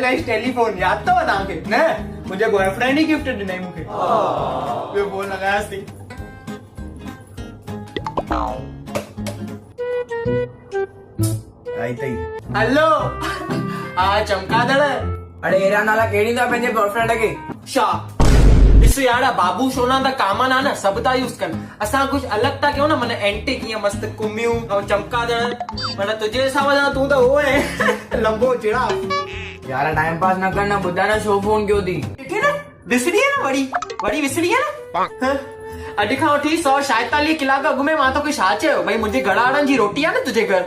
guys telephone याद तो तव्हांखे न मुंहिंजे बॉयफ्रेंड ही गिफ्ट ॾिनई मूंखे ॿियो फोन लॻायांसि थी आई तई हेलो हा चमकादड़ अरे एरा नाला केड़ी था पंहिंजे बॉयफ्रेंड खे छा ॾिस यार बाबू सोना त कॉमन आहे न सभु था यूज़ कनि असां कुझु अलॻि था कयूं न माना एंटिक कीअं मस्त कुमियूं ऐं चमकादड़ माना तुंहिंजे हिसाब सां तूं त उहो आहे लंबो चिड़ा यार टाइम पास न करना बुधा ना शो फोन क्यों थी ॾिठे न विसरी आहे न वड़ी विसरी आहे न अॼु खां वठी 146 कलाक अॻु में मां तोखे छा चयो भई मुंहिंजे घर वारनि जी रोटी आहे न तुंहिंजे घर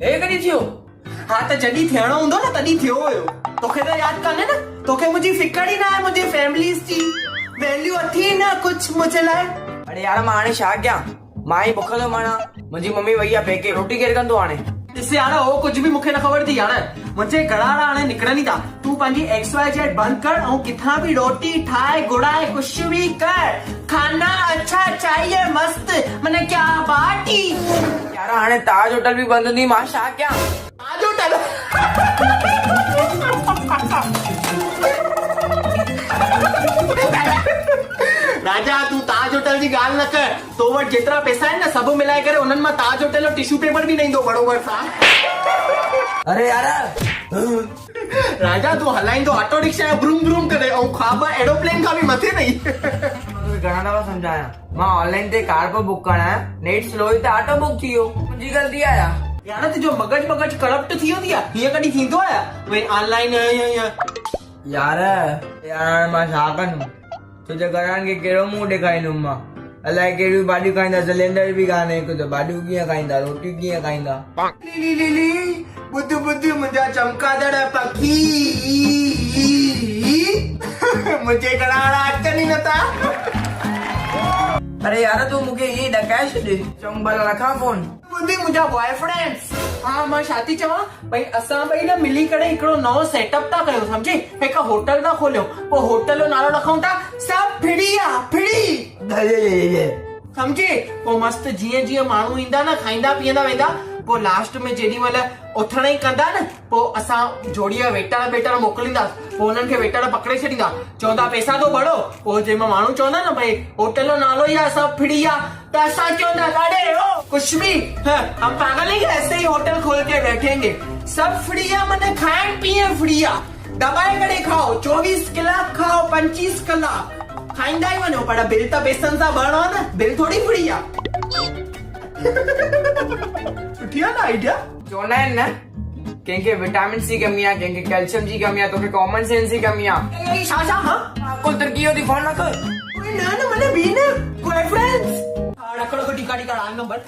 हे कॾहिं थियो हा त जॾहिं थियणो हूंदो न तॾहिं थियो हुयो तोखे त यादि कान्हे न तोखे मुंहिंजी फिकर ई न आहे मुंहिंजे फैमिलीज़ जी वैल्यू अथी न कुझु मुंहिंजे लाइ अरे यार मां हाणे छा कयां मां ई बुख थो माना मुंहिंजी मम्मी वई आहे पेके रोटी केरु कंदो हाणे ॾिस यार हो कुझु बि मूंखे न ख़बर थी यार मुंहिंजे घर वारा हाणे निकिरनि था तूं पंहिंजी XYZ बंदि कर ऐं किथां बि रोटी ठाहे घुराए कुझु बि कर खाना अच्छा चाहिए मस्त माने क्या बात ही यार हाणे ताज होटल भी बंद हूंदी मां छा कयां ताज होटल राजा तू ताज होटल जी ॻाल्हि न कर तो वटि जेतिरा पैसा आहिनि न सभु मिलाए करे उन्हनि मां ताज होटल जो टिश्यू पेपर बि न ईंदो बरोबर सां अरे यार राजा तू हलाईंदो ऑटो रिक्शा ब्रूम ब्रूम करे ऐं ख्वाब एरोप्लेन खां बि मथे नहीं घणा दफ़ा समझाया मां ऑनलाइन ते कार पर बुक करणा है नेट स्लो ही त ऑटो बुक थी वियो मुंहिंजी ग़लती आहे यार तुंहिंजो मगज करप्ट थी वियो थी हीअं कॾहिं थींदो आहे भई ऑनलाइन यार यार मां छा कंदुमि तुंहिंजे घरवारनि खे कहिड़ो मुंहुं ॾेखारींदुमि मां अलाए कहिड़ियूं भाॼियूं खाईंदा सिलेंडर बि कान्हे हिकु त भाॼियूं कीअं खाईंदा रोटी कीअं खाईंदा बुध बुध मुंहिंजा चमकादड़ पखी मुंहिंजे घर वारा अचनि ई नथा अरे यार तू मूंखे ईअं ॾकाए छॾ चऊं भला रखां फोन ॿुधी मुंहिंजा बॉयफ्रेंड्स हा मां छा थी चवां भई असां ॿई न मिली करे हिकिड़ो नओं सेटअप था कयूं सम्झी हिकु होटल था खोलियूं पोइ होटल जो नालो रखूं था सब फ्री सम्झी पोइ मस्त जीअं जीअं माण्हू ईंदा न खाईंदा पीअंदा वेंदा पोइ लास्ट में जेॾी महिल उथण ई कंदा न पोइ असां जोड़ीअ वेटर मोकिलींदासीं पोइ हुननि खे वेटर पकड़े छॾींदा चवंदा पैसा तो भरो पोइ जंहिंमें माण्हू चवंदा न भई होटल जो नालो ई आहे सब फ्री आहे त असां चवंदा अरे ओ कुछ भी हम पागल है ऐसे ही होटल खोल के बैठेंगे सब फ्री है मैंने खाएं पिए फ्री है दबाए करे खाओ 24 कलाक खाओ 25 कलाक खाईंदा ही वञो पर बिल त पैसनि सां भरणो आहे न बिल थोड़ी फ्री आहे सुठी आहे न आइडिया चवंदा आहिनि न कंहिंखे विटामिन सी कमी आहे कंहिंखे कैल्शियम जी कमी आहे तोखे कॉमन सेंस जी कमी आहे छा छा हाँ कुल तरक़ी होती फोन न कर न न मैंने भी न बॉयफ्रेंड्स रखड़ो को टिका टिका नंबर